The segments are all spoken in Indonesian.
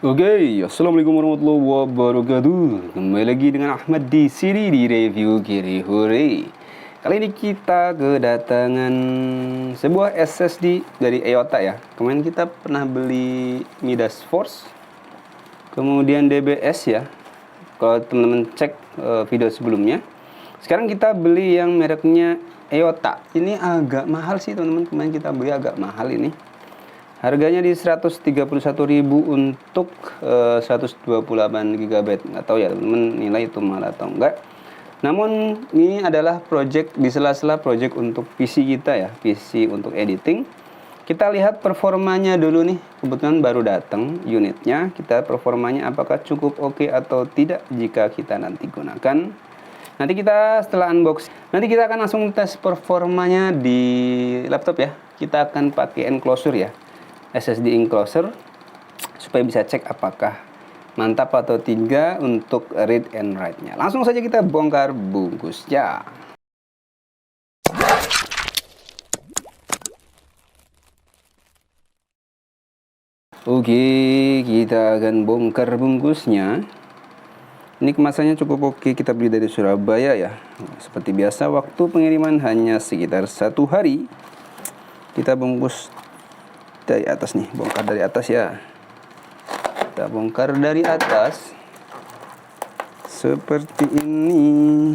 Oke, assalamualaikum warahmatullahi wabarakatuh. Kembali lagi dengan Ahmad di sini di review Kiri Hore. Kali ini kita kedatangan sebuah SSD dari EOTA ya. Kemarin kita pernah beli Midas Force, kemudian DBS ya. Kalau teman-teman cek video sebelumnya. Sekarang kita beli yang mereknya EOTA. Ini agak mahal sih teman-teman. Kemarin kita beli agak mahal ini. Harganya di 131.000 untuk 128 GB. Nggak tahu ya teman-teman nilai itu mahal atau enggak. Namun ini adalah project di sela-sela project untuk PC kita ya, PC untuk editing. Kita lihat performanya dulu nih. Kebetulan baru datang unitnya. Kita performanya apakah cukup oke atau tidak jika kita nanti gunakan. Nanti kita setelah unbox, nanti kita akan langsung tes performanya di laptop ya. Kita akan pakai enclosure ya. SSD enclosure supaya bisa cek apakah mantap atau tidak untuk read and write-nya. Langsung saja kita bongkar bungkusnya. Oke, kita akan bongkar bungkusnya. Ini kemasannya cukup oke, kita beli dari Surabaya ya. Seperti biasa waktu pengiriman hanya sekitar 1 hari. Kita bungkus dari atas nih, bongkar dari atas ya. Kita bongkar dari atas seperti ini.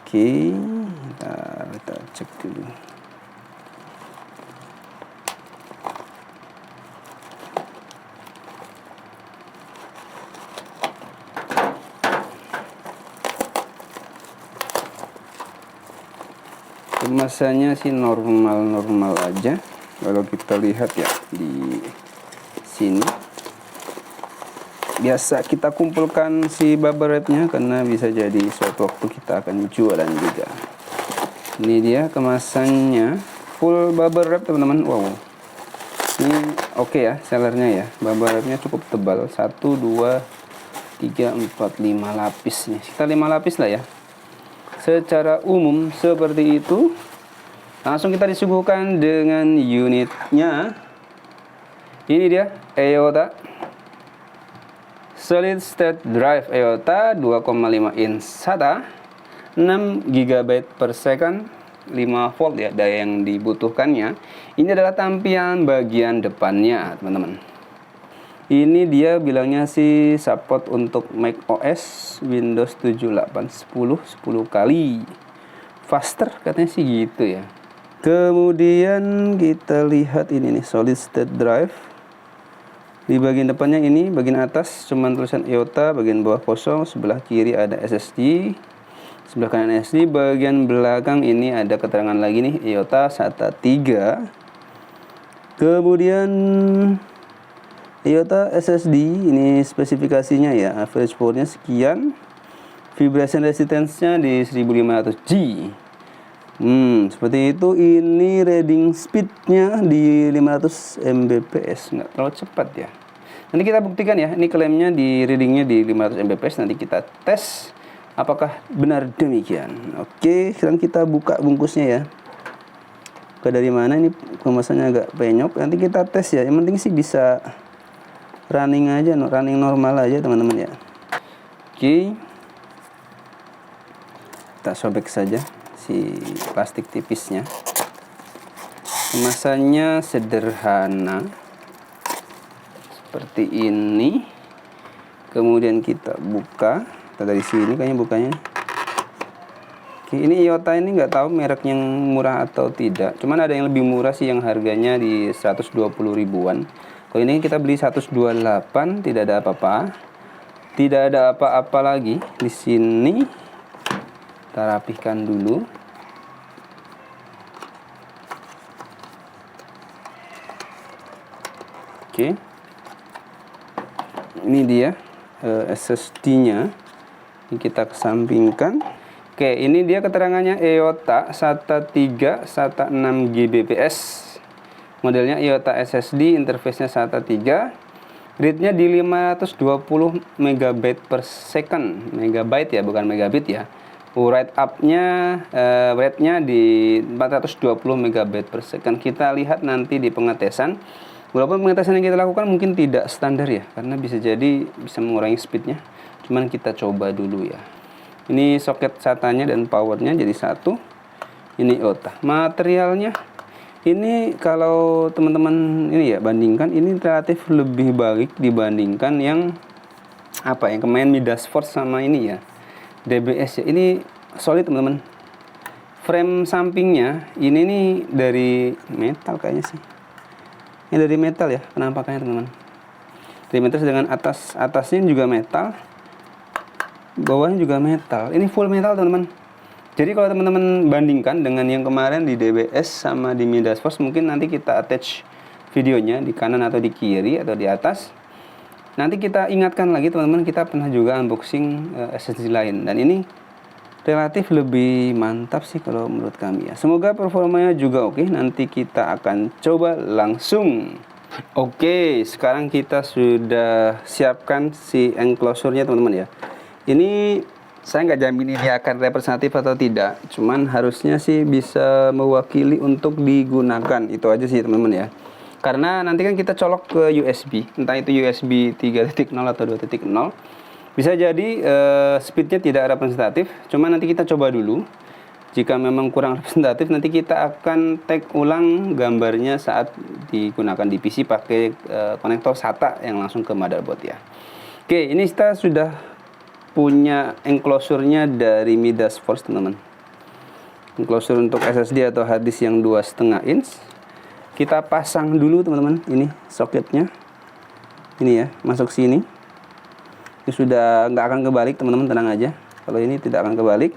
Oke, kita cek dulu. Kemasannya sih normal-normal aja. Kalau kita lihat ya di sini, biasa kita kumpulkan si bubble wrap-nya karena bisa jadi suatu waktu kita akan jualan juga. Ini dia kemasannya, full bubble wrap teman-teman. Wow, ini oke ya sellernya ya. Bubble wrap-nya cukup tebal, 1, 2, 3, 4, 5 lapis nih. Sekitar 5 lapis lah ya. Secara umum seperti itu. Langsung kita disuguhkan dengan unitnya. Ini dia EOTA Solid State Drive EOTA 2,5 inch SATA, 6 GB per second, 5 volt ya daya yang dibutuhkannya. Ini adalah tampilan bagian depannya teman-teman. Ini dia bilangnya sih support untuk macOS Windows 7, 8, 10 kali faster katanya sih gitu ya. Kemudian kita lihat ini nih, solid state drive. Di bagian depannya ini, bagian atas cuman tulisan EOTA, bagian bawah kosong, sebelah kiri ada SSD, sebelah kanan SSD, bagian belakang ini ada keterangan lagi nih, EOTA SATA 3. Kemudian EOTA SSD, ini spesifikasinya ya, average powernya sekian, vibration resistance-nya di 1500G. Seperti itu. Ini reading speednya di 500 Mbps, nggak terlalu cepat ya. Nanti kita buktikan ya, ini klaimnya di readingnya di 500 Mbps. Nanti kita tes apakah benar demikian. Oke, sekarang kita buka bungkusnya ya. Buka dari mana, ini kemasannya agak penyok. Nanti kita tes ya, yang penting sih bisa running aja, running normal aja teman-teman ya. Oke, kita sobek saja si plastik tipisnya. Kemasannya sederhana seperti ini. Kemudian kita buka. Kita dari sini kayaknya bukanya. Oke, ini EOTA ini nggak tahu merek yang murah atau tidak. Cuman ada yang lebih murah sih, yang harganya di 120 ribuan. Kalau ini kita beli 128, tidak ada apa-apa. Tidak ada apa-apa lagi di sini. Kita rapihkan dulu. Oke. Ini dia SSD-nya. Ini kita kesampingkan. Oke, ini dia keterangannya EOTA SATA 3, SATA 6 Gbps. Modelnya EOTA SSD, interface-nya SATA 3. Read-nya di 520 MB per second. Megabyte ya, bukan megabit ya. Write up-nya rate-nya di 420 MB per second. Kita lihat nanti di pengetesan. Walaupun pengetesan yang kita lakukan mungkin tidak standar ya, karena bisa jadi bisa mengurangi speednya. Cuman kita coba dulu ya. Ini soket SATA-nya dan powernya jadi satu. Ini IOTA. Materialnya ini kalau teman-teman ini ya bandingkan, ini relatif lebih baik dibandingkan yang yang kemarin Midas Force sama ini ya, DBS ya. Ini solid teman-teman. Frame sampingnya ini nih dari metal kayaknya sih. Ini dari metal ya penampakannya teman-teman. Dari metal, dengan atasnya juga metal, bawahnya juga metal. Ini full metal teman-teman. Jadi kalau teman-teman bandingkan dengan yang kemarin di DBS sama di Midas Force, mungkin nanti kita attach videonya di kanan atau di kiri atau di atas. Nanti kita ingatkan lagi teman-teman, kita pernah juga unboxing SSD lain, dan ini relatif lebih mantap sih kalau menurut kami ya. Semoga performanya juga oke. Nanti kita akan coba langsung. Oke, sekarang kita sudah siapkan si enclosure-nya teman-teman ya. Ini saya nggak jamin ini akan representatif atau tidak, cuman harusnya sih bisa mewakili untuk digunakan. Itu aja sih teman-teman ya. Karena nanti kan kita colok ke USB, entah itu USB 3.0 atau 2.0. Bisa jadi speednya tidak representatif, cuman nanti kita coba dulu. Jika memang kurang representatif, nanti kita akan tag ulang gambarnya saat digunakan di PC pakai konektor SATA yang langsung ke motherboard ya. Oke, ini kita sudah punya enclosure-nya dari Midas Force teman-teman. Enclosure untuk SSD atau hard disk yang 2,5 inch. Kita pasang dulu teman-teman, ini soketnya. Ini ya, masuk sini. Ini sudah nggak akan kebalik teman-teman, tenang aja. Kalau ini tidak akan kebalik.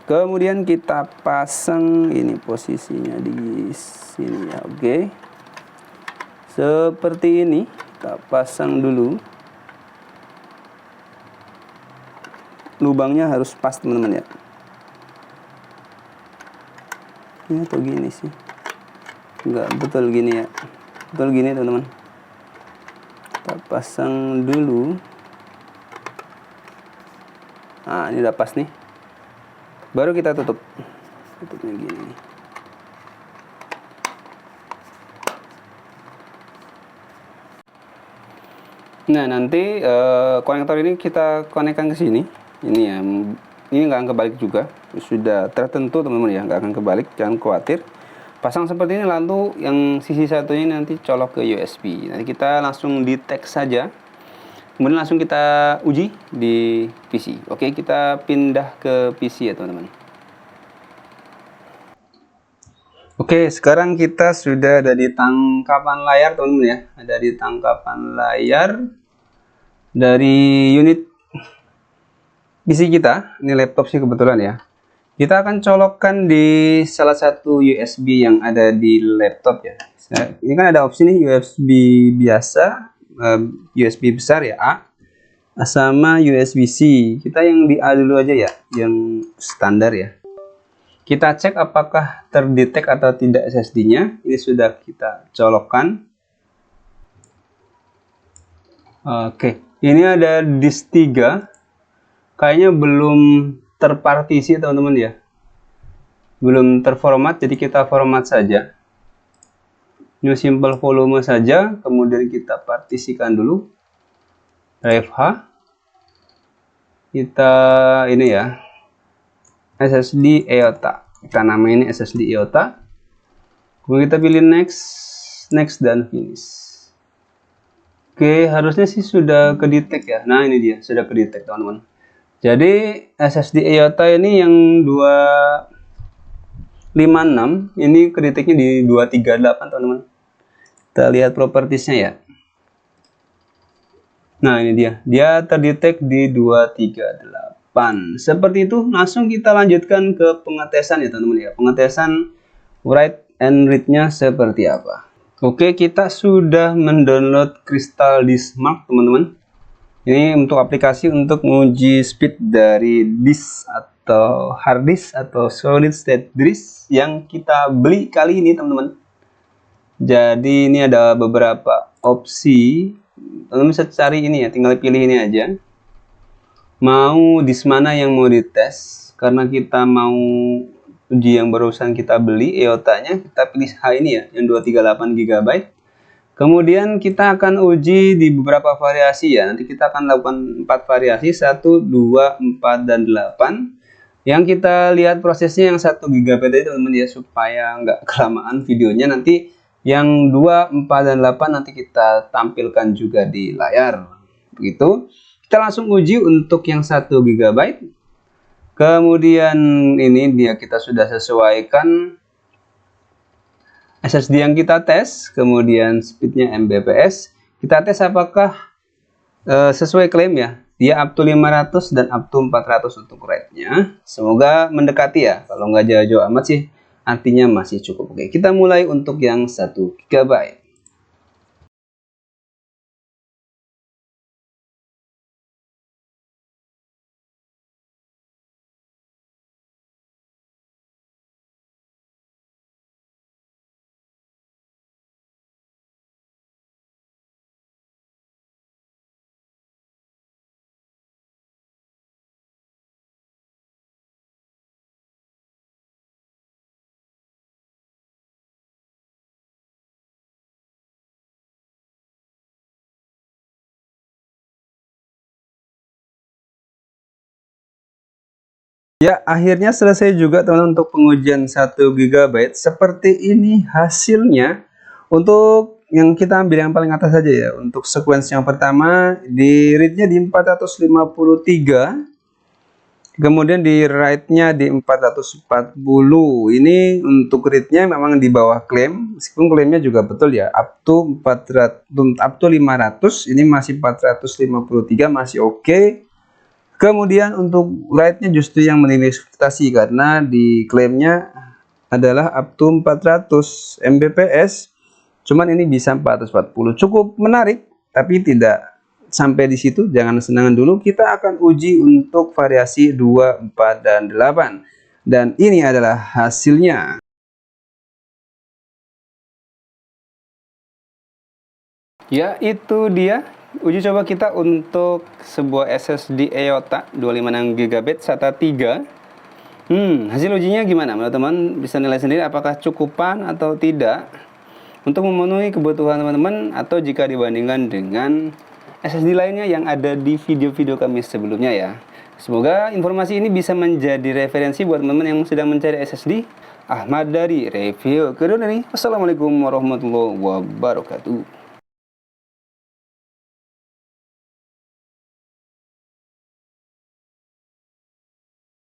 Kemudian kita pasang ini posisinya di sini ya, oke. Seperti ini, kita pasang dulu. Lubangnya harus pas teman-teman ya. Ini atau gini sih? Enggak betul gini ya. Betul gini teman-teman. Kita pasang dulu. Nah, ini udah pas nih. Baru kita tutup. Tutupnya gini. Nah, nanti konektor ini kita konekkan ke sini. Ini ya. Ini nggak akan kebalik juga. Sudah tertentu teman-teman ya, nggak akan kebalik. Jangan khawatir. Pasang seperti ini, lalu yang sisi satunya nanti colok ke USB. Nanti kita langsung di tag saja. Kemudian langsung kita uji di PC. Oke, kita pindah ke PC ya teman-teman. Oke, sekarang kita sudah ada di tangkapan layar teman-teman ya. Ada di tangkapan layar dari unit PC kita. Ini laptop sih kebetulan ya. Kita akan colokkan di salah satu USB yang ada di laptop ya. Ini kan ada opsi nih, USB biasa, USB besar ya, A, sama USB-C. Kita yang di A dulu aja ya, yang standar ya. Kita cek apakah terdetek atau tidak SSD-nya. Ini sudah kita colokkan. Oke, ini ada disk 3. Kayaknya belum terpartisi teman-teman ya. Belum terformat, jadi kita format saja. New simple volume saja, kemudian kita partisikan dulu. Drive H. Kita ini ya. SSD IOTA. Kita namain ini SSD IOTA. Kemudian kita pilih next dan finish. Oke, harusnya sih sudah kedetek ya. Nah, ini dia, sudah kedetek teman-teman. Jadi SSD IOTA ini yang 256, ini kedeteknya di 238 teman-teman. Kita lihat propertiesnya ya. Nah, ini dia terdetek di 238. Seperti itu, langsung kita lanjutkan ke pengetesan ya teman-teman ya. Pengetesan write and read-nya seperti apa. Oke, kita sudah mendownload Crystal Disk Mark teman-teman. Ini untuk aplikasi untuk menguji speed dari disk atau hard disk atau solid state disk yang kita beli kali ini teman-teman. Jadi ini ada beberapa opsi. Teman-teman bisa cari ini ya, tinggal pilih ini aja. Mau disk mana yang mau dites? Karena kita mau uji yang barusan kita beli IOTA-nya, kita pilih H ini ya, yang 238 GB. Kemudian kita akan uji di beberapa variasi ya. Nanti kita akan lakukan 4 variasi, 1, 2, 4, dan 8. Yang kita lihat prosesnya yang 1 GB tadi teman-teman ya, supaya nggak kelamaan videonya. Nanti yang 2, 4, dan 8 nanti kita tampilkan juga di layar. Begitu. Kita langsung uji untuk yang 1 GB. Kemudian ini dia kita sudah sesuaikan SSD yang kita tes, kemudian speednya Mbps. Kita tes apakah sesuai klaim ya. Dia up to 500 dan up to 400 untuk rate-nya. Semoga mendekati ya. Kalau nggak jauh-jauh amat sih, artinya masih cukup. Oke, kita mulai untuk yang 1 GB. Ya, akhirnya selesai juga teman-teman untuk pengujian 1 GB. Seperti ini hasilnya. Untuk yang kita ambil yang paling atas saja ya. Untuk sequence yang pertama, di read-nya di 453. Kemudian di write-nya di 440. Ini untuk read-nya memang di bawah klaim. Meskipun klaimnya juga betul ya. Up to 500. Ini masih 453, masih oke. Kemudian untuk write-nya justru yang menilai ekspektasi karena di klaimnya adalah up to 400 Mbps. Cuman ini bisa 440. Cukup menarik, tapi tidak sampai di situ. Jangan senangan dulu. Kita akan uji untuk variasi 2, 4, dan 8. Dan ini adalah hasilnya. Ya, itu dia uji coba kita untuk sebuah SSD EOTA 256 GB SATA 3. Hasil ujinya gimana? Teman-teman bisa nilai sendiri apakah cukupan atau tidak untuk memenuhi kebutuhan teman-teman, atau jika dibandingkan dengan SSD lainnya yang ada di video-video kami sebelumnya ya. Semoga informasi ini bisa menjadi referensi buat teman-teman yang sedang mencari SSD. Ahmad dari Review Kedua ini. Wassalamualaikum warahmatullahi wabarakatuh.